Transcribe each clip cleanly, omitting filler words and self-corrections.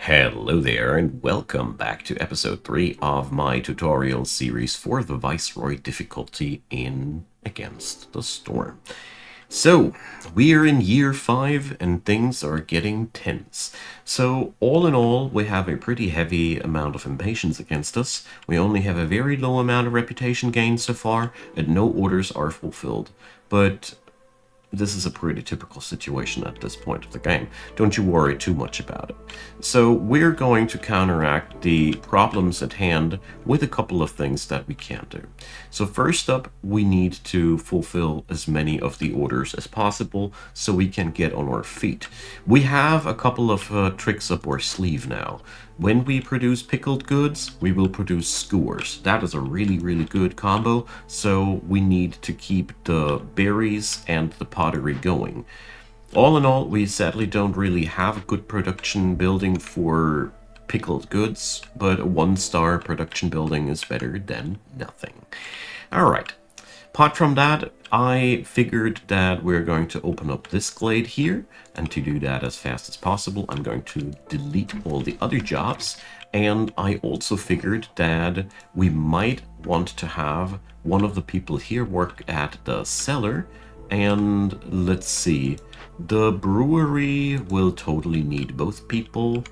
Hello there, and welcome back to episode 3 of my tutorial series for the Viceroy difficulty in Against the Storm. So, we're in year 5 and things are getting tense. So, all in all, we have a pretty heavy amount of impatience against us. We only have a very low amount of reputation gained so far, and no orders are fulfilled. But this is a pretty typical situation at this point of the game. Don't you worry too much about it. So we're going to counteract the problems at hand with a couple of things that we can do. So first up, we need to fulfill as many of the orders as possible so we can get on our feet. We have a couple of tricks up our sleeve now. When we produce pickled goods, we will produce skewers. That is a really good combo, so we need to keep the berries and the pottery going. All in all, we sadly don't really have a good production building for pickled goods, but a 1-star production building is better than nothing. Alright. Apart from that, I figured that we're going to open up this glade here, and to do that as fast as possible, I'm going to delete all the other jobs, and I also figured that we might want to have one of the people here work at the cellar, and let's see, the brewery will totally need both people.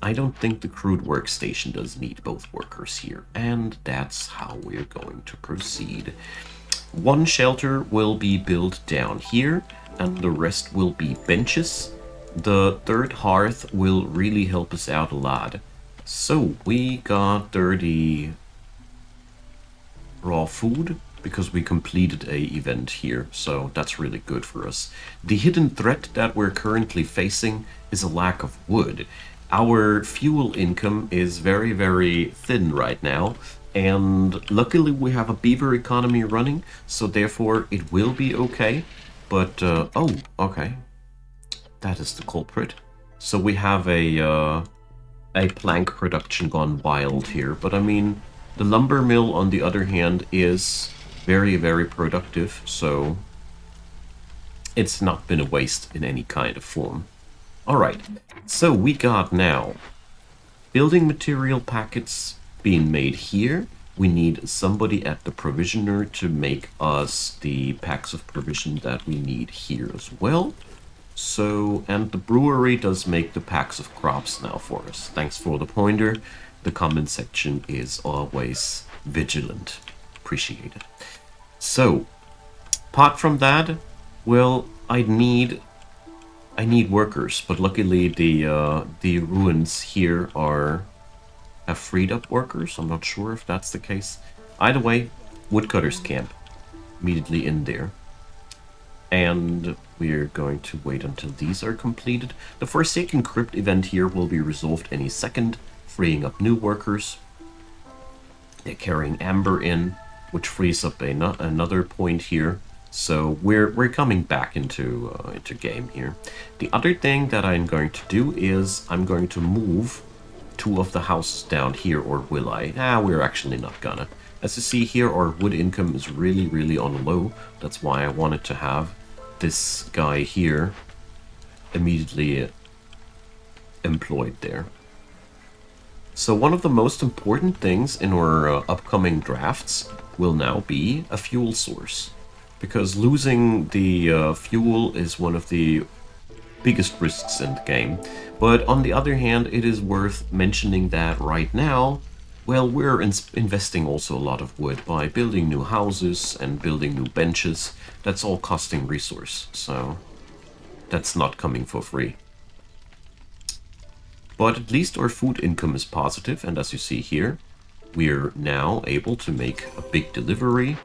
I don't think the crude workstation does need both workers here, and that's how we're going to proceed. One shelter will be built down here, and the rest will be benches. The third hearth will really help us out a lot. So we got 30 raw food because we completed a event here, so that's really good for us. The hidden threat that we're currently facing is a lack of wood. Our fuel income is very thin right now, and luckily we have a beaver economy running, so therefore it will be okay. But, oh, okay. That is the culprit. So we have a plank production gone wild here, but I mean, the lumber mill on the other hand is very productive, so it's not been a waste in any kind of form. Alright, so we got now building material packets being made here. We need somebody at the provisioner to make us the packs of provision that we need here as well. So, and the brewery does make the packs of crops now for us. Thanks for the pointer. The comment section is always vigilant. Appreciate it. So, apart from that, well, I need workers, but luckily the ruins here have freed up workers. I'm not sure if that's the case. Either way, woodcutters camp immediately in there. And we're going to wait until these are completed. The Forsaken Crypt event here will be resolved any second, freeing up new workers. They're carrying amber in, which frees up another point here. So we're coming back into game here. The other thing that I'm going to do is I'm going to move 2 of the houses down here, or will I? We're actually not gonna. As you see here, our wood income is really on low. That's why I wanted to have this guy here immediately employed there. So one of the most important things in our upcoming drafts will now be a fuel source, because losing the fuel is one of the biggest risks in the game. But on the other hand, it is worth mentioning that right now, well, we're investing also a lot of wood by building new houses and building new benches. That's all costing resource, so that's not coming for free. But at least our food income is positive, and as you see here, we're now able to make a big delivery.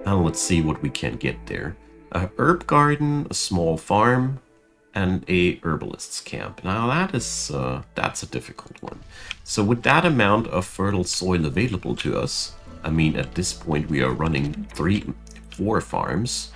And let's see what we can get there. A herb garden, a small farm, and a herbalist's camp. Now that's a difficult one. So with that amount of fertile soil available to us, I mean at this point we are running 4 farms.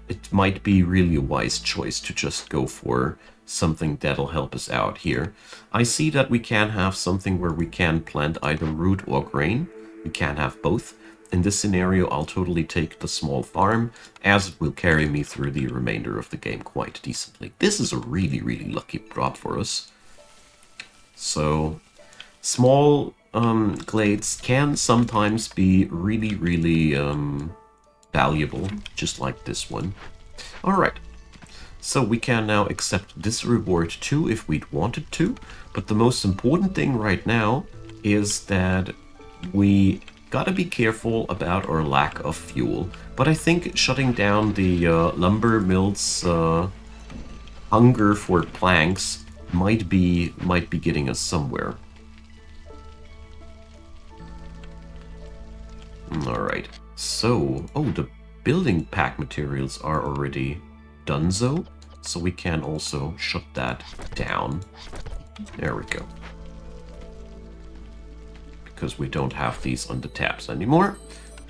It might be really a wise choice to just go for something that'll help us out here. I see that we can have something where we can plant either root or grain. We can have both. In this scenario, I'll totally take the small farm, as it will carry me through the remainder of the game quite decently. This is a really lucky drop for us. So small glades can sometimes be really, really valuable, just like this one. Alright, so we can now accept this reward too if we'd wanted to, but the most important thing right now is that we gotta be careful about our lack of fuel. But I think shutting down the lumber mill's hunger for planks might be getting us somewhere. Alright, so, oh, the building pack materials are already donezo, so we can also shut that down. There we go. Because we don't have these on the tabs anymore,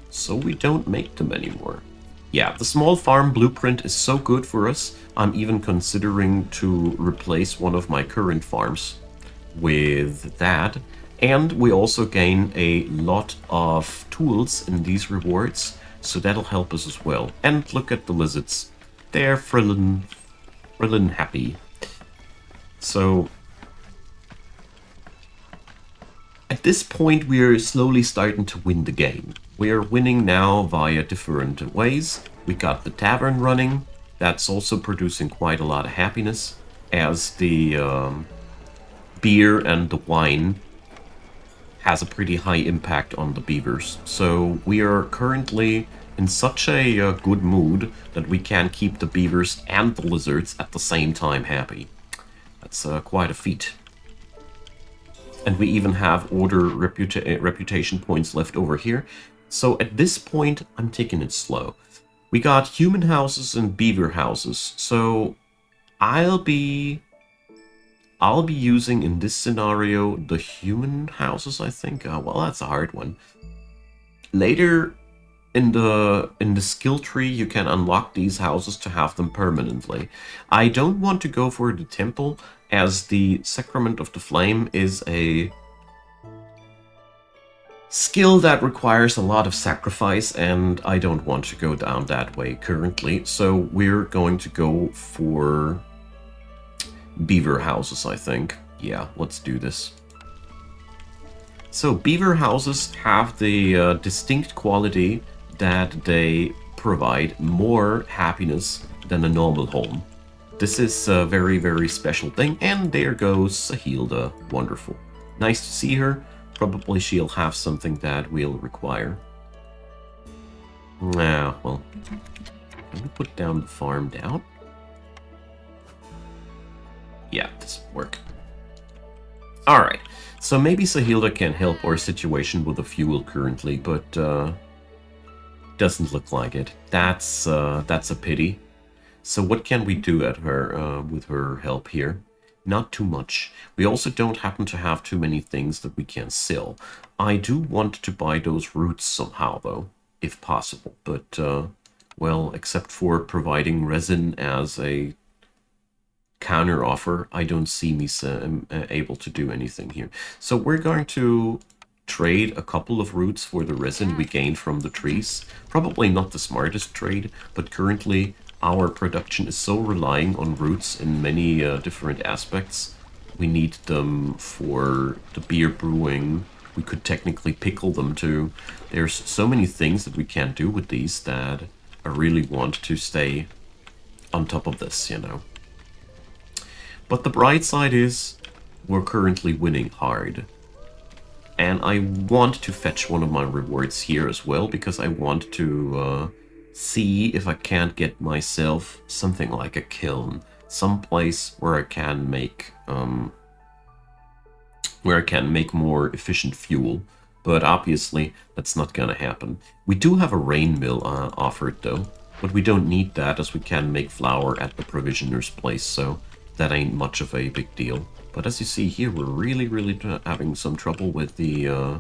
so we don't make them anymore. Yeah, the small farm blueprint is so good for us, I'm even considering to replace one of my current farms with that. And we also gain a lot of tools in these rewards, so that'll help us as well. And look at the lizards. They're frillin' happy. So at this point, we're slowly starting to win the game. We are winning now via different ways. We got the tavern running. That's also producing quite a lot of happiness, as the beer and the wine has a pretty high impact on the beavers. So we are currently in such a good mood that we can keep the beavers and the lizards at the same time happy. That's quite a feat. And we even have order reputation points left over here. So at this point, I'm taking it slow. We got human houses and beaver houses. So I'll be using in this scenario the human houses, I think. Well, that's a hard one. Later in the skill tree, you can unlock these houses to have them permanently. I don't want to go for the temple, as the Sacrament of the Flame is a skill that requires a lot of sacrifice, and I don't want to go down that way currently. So we're going to go for beaver houses, I think. Yeah, let's do this. So beaver houses have the distinct quality that they provide more happiness than a normal home. This is a very, very special thing, and there goes Sahilda. Wonderful. Nice to see her. Probably she'll have something that we'll require. Nah, well, can we put down the farm down? Yeah, this will work. Alright, so maybe Sahilda can help our situation with the fuel currently, but doesn't look like it. That's a pity. So what can we do at her with her help here? Not too much. We also don't happen to have too many things that we can sell. I do want to buy those roots somehow, though, if possible. But, well, except for providing resin as a counter offer, I don't see me able to do anything here. So we're going to trade a couple of roots for the resin we gained from the trees. Probably not the smartest trade, but currently our production is so relying on roots in many different aspects. We need them for the beer brewing. We could technically pickle them too. There's so many things that we can do with these that I really want to stay on top of this, you know. But the bright side is we're currently winning hard. And I want to fetch one of my rewards here as well, because I want to see if I can't get myself something like a kiln, someplace where I can make more efficient fuel. But obviously that's not gonna happen. We do have a rain mill offered though, but we don't need that, as we can make flour at the provisioner's place, so that ain't much of a big deal. But as you see here, we're really having some trouble with the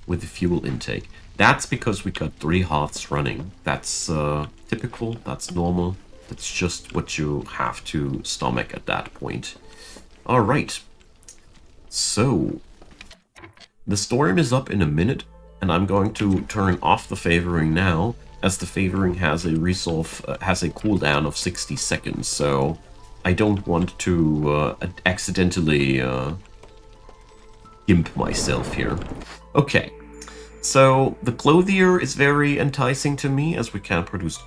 fuel intake. That's because we got 3 hearths running. That's typical, that's normal. That's just what you have to stomach at that point. Alright. So, the storm is up in a minute, and I'm going to turn off the favoring now, as the favoring has a cooldown of 60 seconds, so I don't want to accidentally gimp myself here. Okay, so the clothier is very enticing to me as we can produce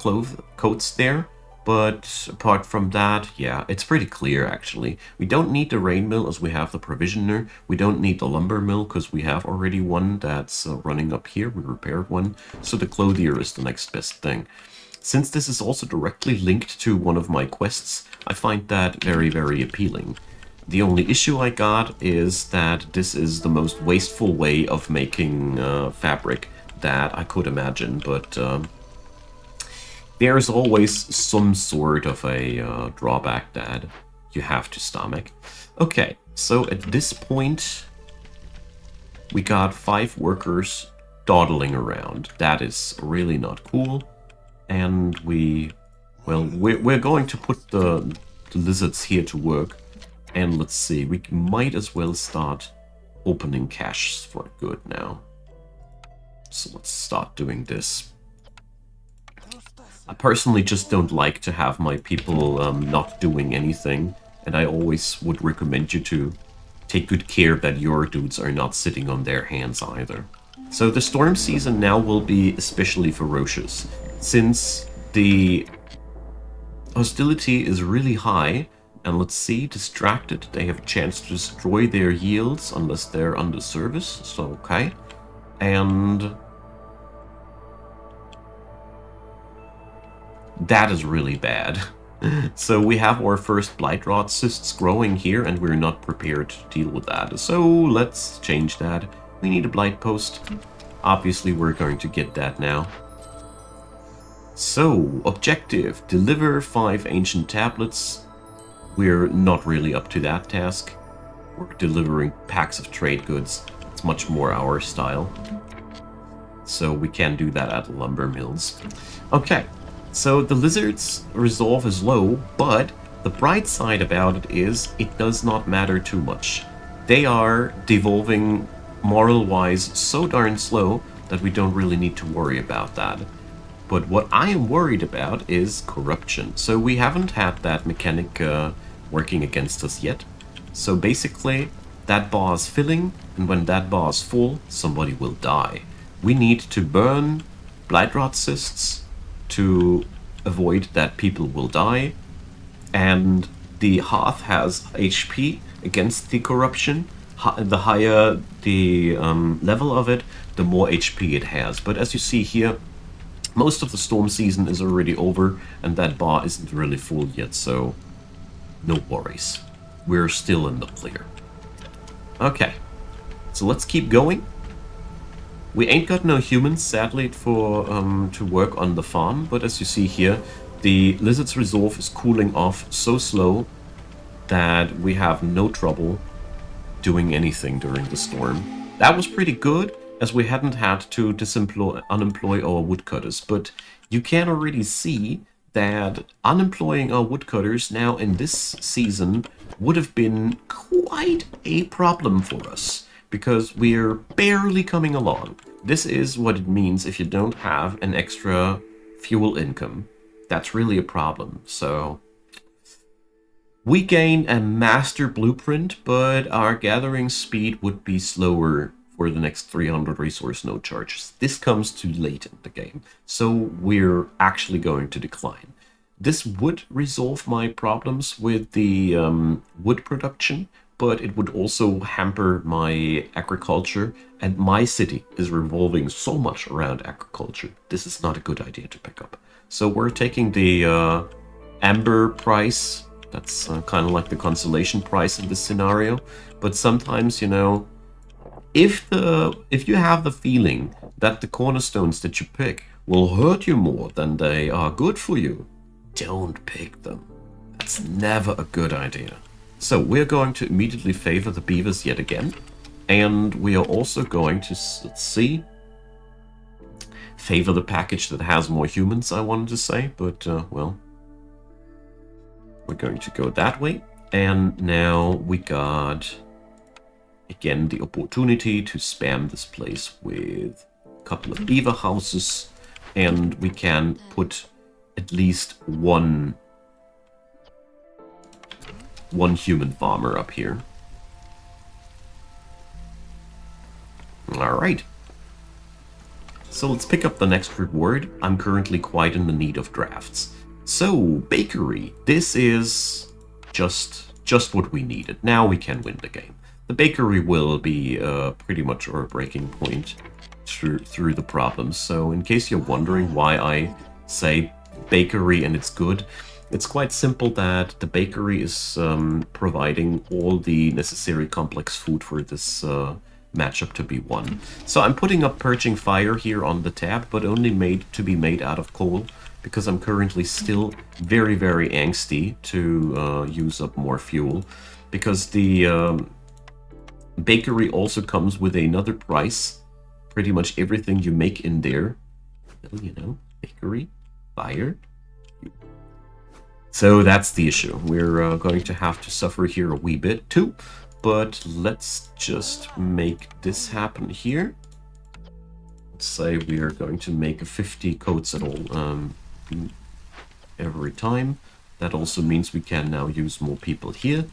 coats there. But apart from that, yeah, it's pretty clear actually. We don't need the rain mill as we have the provisioner. We don't need the lumber mill because we have already one that's running up here. We repaired one. So the clothier is the next best thing. Since this is also directly linked to one of my quests, I find that very, very appealing. The only issue I got is that this is the most wasteful way of making fabric that I could imagine, but there is always some sort of a drawback that you have to stomach. Okay, so at this point, we got 5 workers dawdling around. That is really not cool. And we're going to put the lizards here to work. And let's see, we might as well start opening caches for good now. So let's start doing this. I personally just don't like to have my people not doing anything, and I always would recommend you to take good care that your dudes are not sitting on their hands either. So the storm season now will be especially ferocious, since the hostility is really high, and let's see, distracted, they have a chance to destroy their yields unless they're under service, so okay. And that is really bad. So we have our first blight rot cysts growing here, and we're not prepared to deal with that. So let's change that. We need a blight post. Obviously, we're going to get that now. So, objective, deliver 5 ancient tablets. We're not really up to that task. We're delivering packs of trade goods. It's much more our style. So we can do that at lumber mills. Okay. So the lizard's resolve is low, but the bright side about it is it does not matter too much. They are devolving moral-wise so darn slow that we don't really need to worry about that. But what I am worried about is corruption. So we haven't had that mechanic working against us yet. So basically, that bar is filling, and when that bar is full, somebody will die. We need to burn blight rot cysts to avoid that people will die, and the hearth has HP against the corruption. The higher the level of it, the more HP it has. But as you see here, most of the storm season is already over, and that bar isn't really full yet, so no worries. We're still in the clear. Okay, so let's keep going. We ain't got no humans, sadly, for to work on the farm, but as you see here, the lizard's resolve is cooling off so slow that we have no trouble doing anything during the storm. That was pretty good, as we hadn't had to unemploy our woodcutters, but you can already see that unemploying our woodcutters now in this season would have been quite a problem for us, because we're barely coming along. This is what it means if you don't have an extra fuel income. That's really a problem. So we gain a master blueprint, but our gathering speed would be slower for the next 300 resource node charges. This comes too late in the game, so we're actually going to decline. This would resolve my problems with the wood production, but it would also hamper my agriculture, and my city is revolving so much around agriculture. This is not a good idea to pick up. So we're taking the amber price. That's kind of like the consolation price in this scenario. But sometimes, you know, if you have the feeling that the cornerstones that you pick will hurt you more than they are good for you, don't pick them. That's never a good idea. So we're going to immediately favor the beavers yet again. And we are also going to, let's see, favor the package that has more humans, I wanted to say. But, well, we're going to go that way. And now we got, again, the opportunity to spam this place with a couple of beaver houses. And we can put at least one human farmer up here. Alright. So let's pick up the next reward. I'm currently quite in the need of drafts. So, bakery. This is just what we needed. Now we can win the game. The bakery will be pretty much our breaking point through the problems. So in case you're wondering why I say bakery and it's good, it's quite simple that the bakery is providing all the necessary complex food for this matchup to be won. So I'm putting up Purging Fire here on the tab, but only made to be made out of coal, because I'm currently still very, very angsty to use up more fuel, because the bakery also comes with another price. Pretty much everything you make in there, well, you know, bakery, fire. So that's the issue. We're going to have to suffer here a wee bit too, but let's just make this happen here. Let's say we are going to make a 50 coats at all every time. That also means we can now use more people here.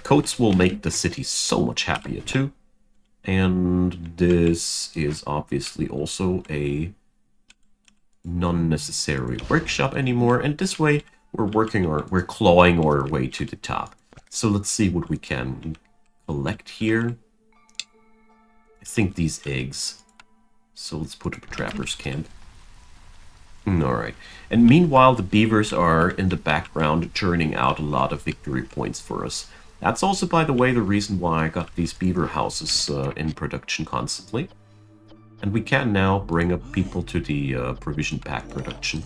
Coats will make the city so much happier too. And this is obviously also a non-necessary workshop anymore. And this way we're clawing our way to the top. So let's see what we can collect here. I think these eggs. So let's put up a trapper's camp. Alright. And meanwhile, the beavers are in the background churning out a lot of victory points for us. That's also, by the way, the reason why I got these beaver houses in production constantly. And we can now bring up people to the provision pack production.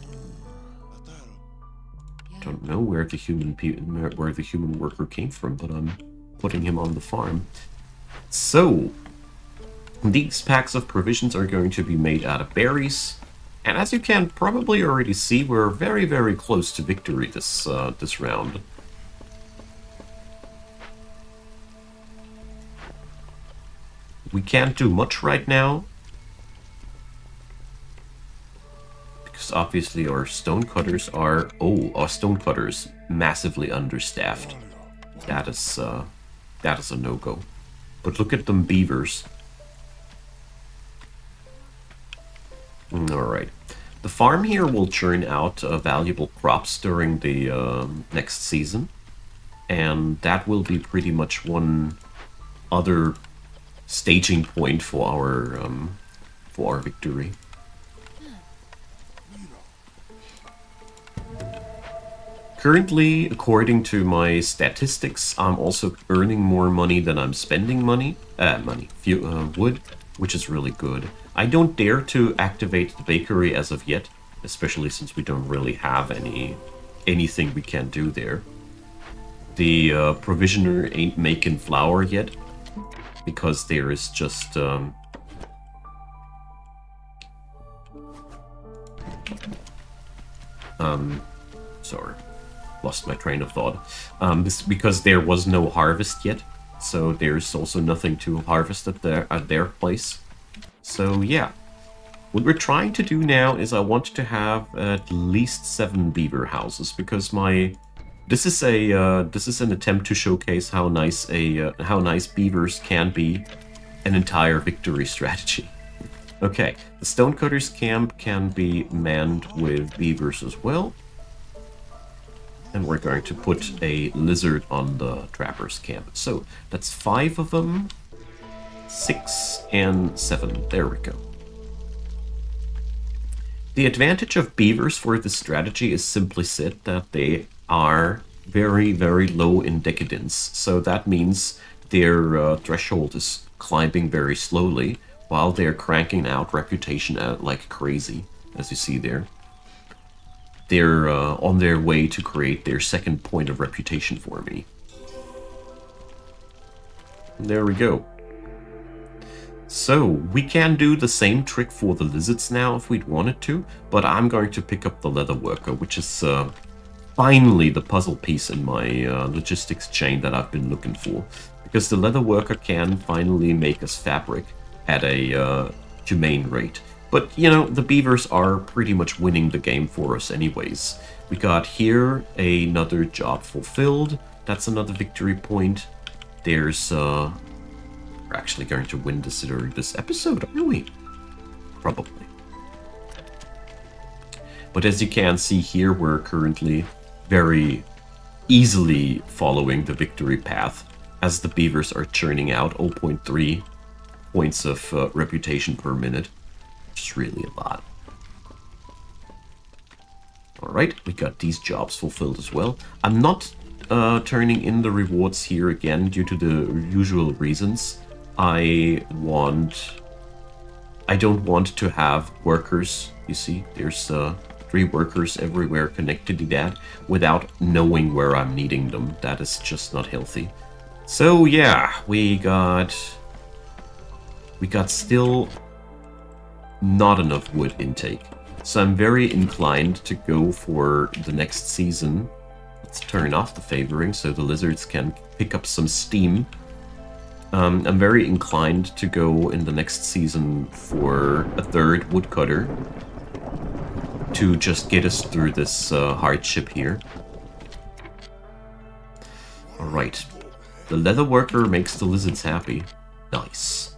Don't know where the human worker came from, but I'm putting him on the farm. So, these packs of provisions are going to be made out of berries. And as you can probably already see, we're very, very close to victory this round. We can't do much right now, because obviously our stonecutters are... Oh, our stonecutters massively understaffed. That is a no-go. But look at them beavers. Alright. The farm here will churn out valuable crops during the next season. And that will be pretty much one other staging point for our victory. Currently, according to my statistics, I'm also earning more money than I'm spending wood, which is really good. I don't dare to activate the bakery as of yet, especially since we don't really have anything we can do there. The provisioner ain't making flour yet, because there is just sorry, lost my train of thought. This because there was no harvest yet, so there's also nothing to harvest at their place. So yeah, what we're trying to do now is I want to have at least 7 beaver houses, because this is an attempt to showcase how nice beavers can be an entire victory strategy. Okay, the stonecutters camp can be manned with beavers as well. And we're going to put a lizard on the trappers camp. So that's 5 of them, 6 and 7. There we go. The advantage of beavers for this strategy is simply said that they are very, very low in decadence. So that means their threshold is climbing very slowly, while they're cranking out reputation like crazy, as you see there. They're on their way to create their second point of reputation for me. There we go. So, we can do the same trick for the lizards now if we'd wanted to, but I'm going to pick up the leather worker, which is finally the puzzle piece in my logistics chain that I've been looking for. Because the leather worker can finally make us fabric at a humane rate. But, you know, the beavers are pretty much winning the game for us anyways. We got here another job fulfilled. That's another victory point. There's We're actually going to win this during this episode, aren't we? Probably. But as you can see here, we're currently very easily following the victory path as the beavers are churning out 0.3 points of reputation per minute, which is really a lot. Alright, we got these jobs fulfilled as well. I'm not turning in the rewards here again due to the usual reasons. I don't want to have workers, you see, there's 3 workers everywhere connected to that without knowing where I'm needing them. That is just not healthy. So yeah, we got still not enough wood intake. So I'm very inclined to go for the next season. Let's turn off the favoring so the lizards can pick up some steam. I'm very inclined to go in the next season for a 3rd woodcutter to just get us through this hardship here. Alright. The leather worker makes the lizards happy. Nice.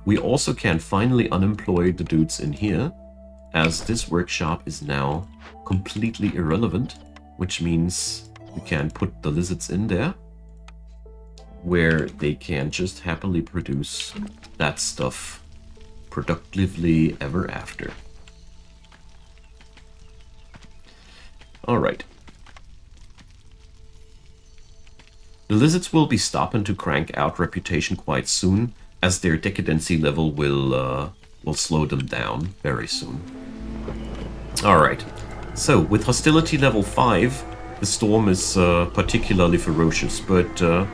We also can finally unemploy the dudes in here, as this workshop is now completely irrelevant, which means we can put the lizards in there, where they can just happily produce that stuff productively ever after. Alright. The lizards will be stopping to crank out reputation quite soon, as their decadency level will slow them down very soon. Alright, so with hostility level 5, the storm is particularly ferocious, but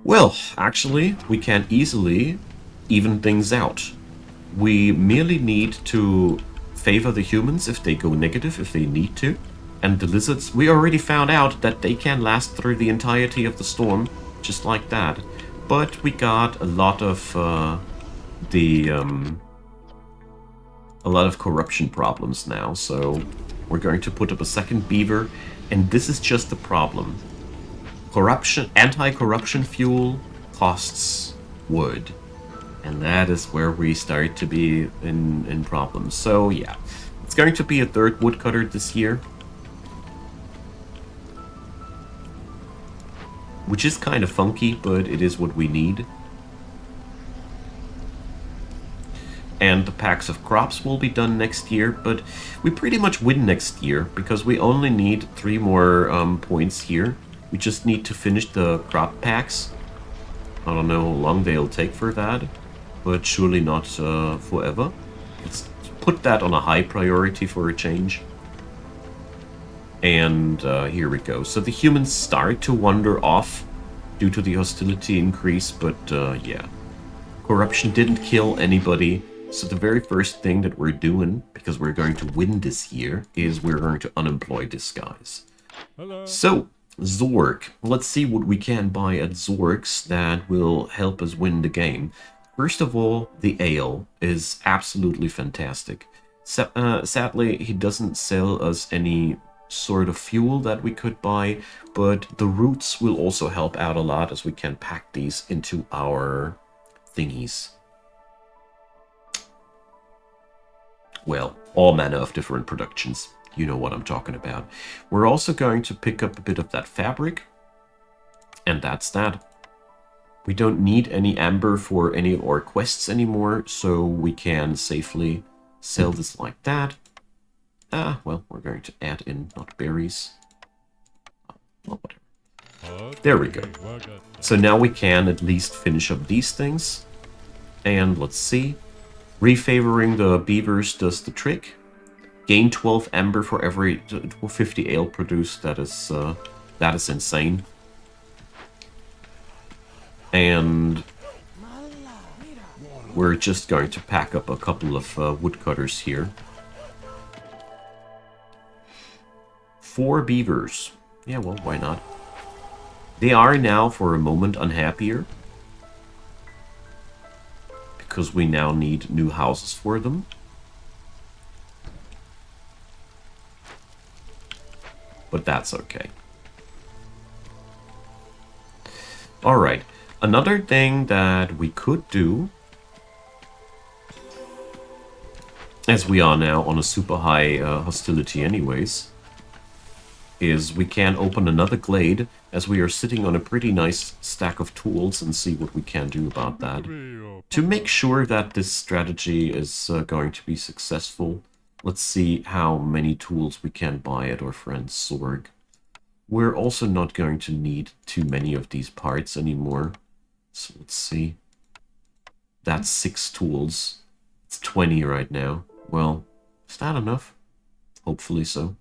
well, actually, we can easily even things out. We merely need to favor the humans if they go negative, if they need to. And the lizards, we already found out that they can last through the entirety of the storm, just like that. But we got a lot of corruption problems now, so we're going to put up a 2nd beaver, and this is just the problem. Corruption, anti-corruption fuel costs wood, and that is where we start to be in problems. So yeah, it's going to be a 3rd woodcutter this year, which is kind of funky, but it is what we need. And the packs of crops will be done next year, but we pretty much win next year, because we only need 3 more points here. We just need to finish the crop packs. I don't know how long they'll take for that, but surely not forever. Let's put that on a high priority for a change. And here we go. So the humans start to wander off due to the hostility increase, but yeah. Corruption didn't kill anybody. So the very first thing that we're doing, because we're going to win this year, is we're going to unemploy this guys. Hello. So, Zorg. Let's see what we can buy at Zorg's that will help us win the game. First of all, the ale is absolutely fantastic. Sadly, he doesn't sell us any sort of fuel that we could buy, but the roots will also help out a lot, as we can pack these into our thingies. Well, all manner of different productions. You know what I'm talking about. We're also going to pick up a bit of that fabric. And that's that. We don't need any amber for any of our quests anymore, so we can safely sell this like that. Well, we're going to add in not berries. Well, whatever. There we go. So now we can at least finish up these things. And let's see. Refavoring the beavers does the trick. Gain 12 amber for every 50 ale produced. That is insane. And we're just going to pack up a couple of woodcutters here. 4 beavers. Yeah, well, why not? They are now, for a moment, unhappier. Because we now need new houses for them. But that's okay. Alright. Another thing that we could do, as we are now on a super high hostility anyways, is we can open another glade as we are sitting on a pretty nice stack of tools and see what we can do about that. To make sure that this strategy is going to be successful, let's see how many tools we can buy at our friend Sorg. We're also not going to need too many of these parts anymore. So let's see. That's 6 tools. It's 20 right now. Well, is that enough? Hopefully so.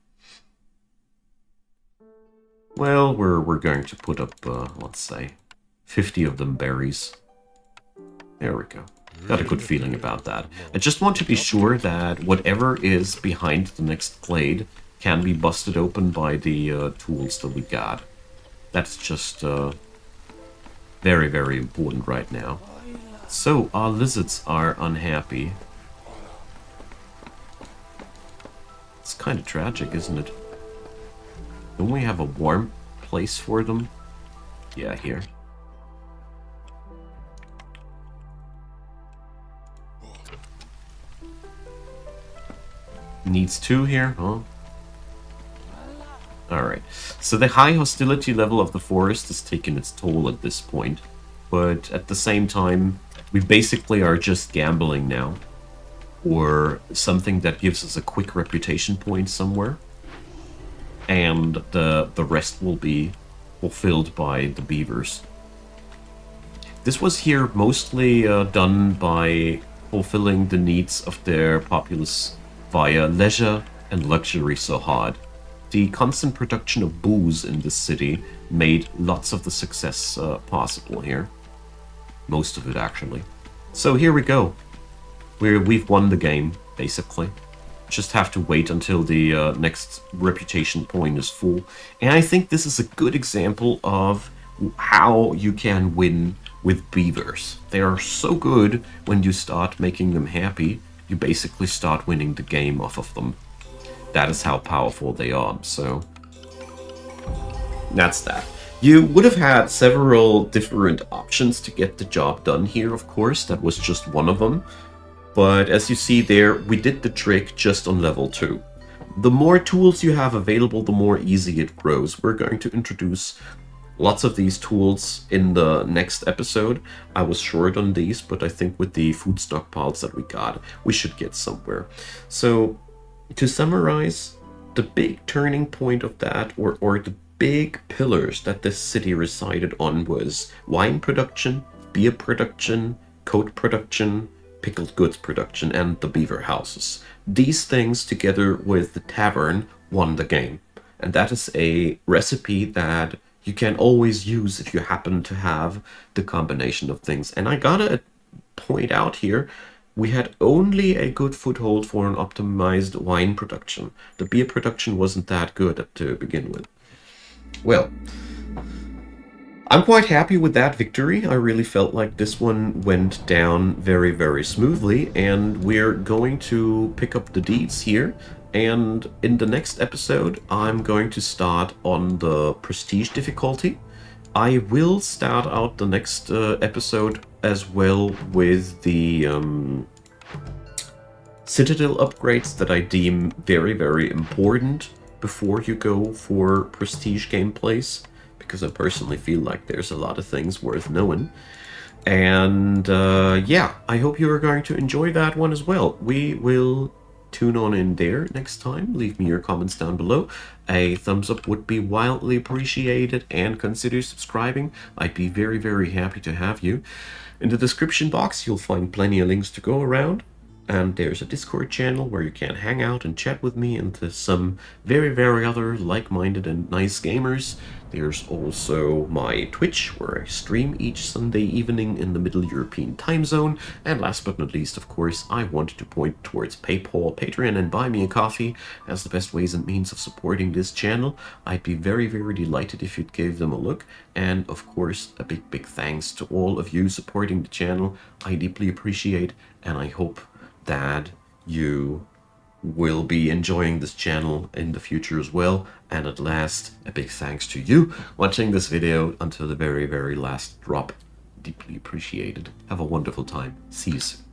Well, we're going to put up, let's say, 50 of them berries. There we go. Got a good feeling about that. I just want to be sure that whatever is behind the next glade can be busted open by the tools that we got. That's just very, very important right now. So, our lizards are unhappy. It's kind of tragic, isn't it? Don't we have a warm place for them? Yeah, here. Needs 2 here, huh? Alright. So the high hostility level of the forest has taken its toll at this point. But at the same time, we basically are just gambling now. Or something that gives us a quick reputation point somewhere. And the rest will be fulfilled by the beavers. This was here mostly done by fulfilling the needs of their populace via leisure and luxury so hard. The constant production of booze in this city made lots of the success possible here. Most of it, actually. So here we go. We've won the game, basically. Just have to wait until the next reputation point is full. And I think this is a good example of how you can win with beavers. They are so good when you start making them happy, you basically start winning the game off of them. That is how powerful they are, so that's that. You would have had several different options to get the job done here, of course. That was just one of them. But as you see there, we did the trick just on level 2. The more tools you have available, the more easy it grows. We're going to introduce lots of these tools in the next episode. I was short on these, but I think with the food stockpiles that we got, we should get somewhere. So, to summarize, the big turning point of that, or the big pillars that this city resided on, was wine production, beer production, coat production, pickled goods production, and the beaver houses. These things, together with the tavern, won the game. And that is a recipe that you can always use if you happen to have the combination of things. And I gotta point out here, we had only a good foothold for an optimized wine production. The beer production wasn't that good to begin with. Well, I'm quite happy with that victory. I really felt like this one went down very, very smoothly, and we're going to pick up the deeds here. And in the next episode, I'm going to start on the prestige difficulty. I will start out the next episode as well with the citadel upgrades that I deem very, very important before you go for prestige gameplays, because I personally feel like there's a lot of things worth knowing. And yeah, I hope you are going to enjoy that one as well. We will tune on in there next time. Leave me your comments down below. A thumbs up would be wildly appreciated, and consider subscribing. I'd be very, very happy to have you. In the description box, you'll find plenty of links to go around. And there's a Discord channel where you can hang out and chat with me and some very, very other like-minded and nice gamers. There's also my Twitch, where I stream each Sunday evening in the Middle European time zone. And last but not least, of course, I wanted to point towards PayPal, Patreon, and Buy Me a Coffee as the best ways and means of supporting this channel. I'd be very, very delighted if you'd give them a look. And of course, a big, big thanks to all of you supporting the channel. I deeply appreciate, and I hope that you will be enjoying this channel in the future as well. And at last, a big thanks to you watching this video until the very, very last drop. deeply appreciated. Have a wonderful time. See you soon.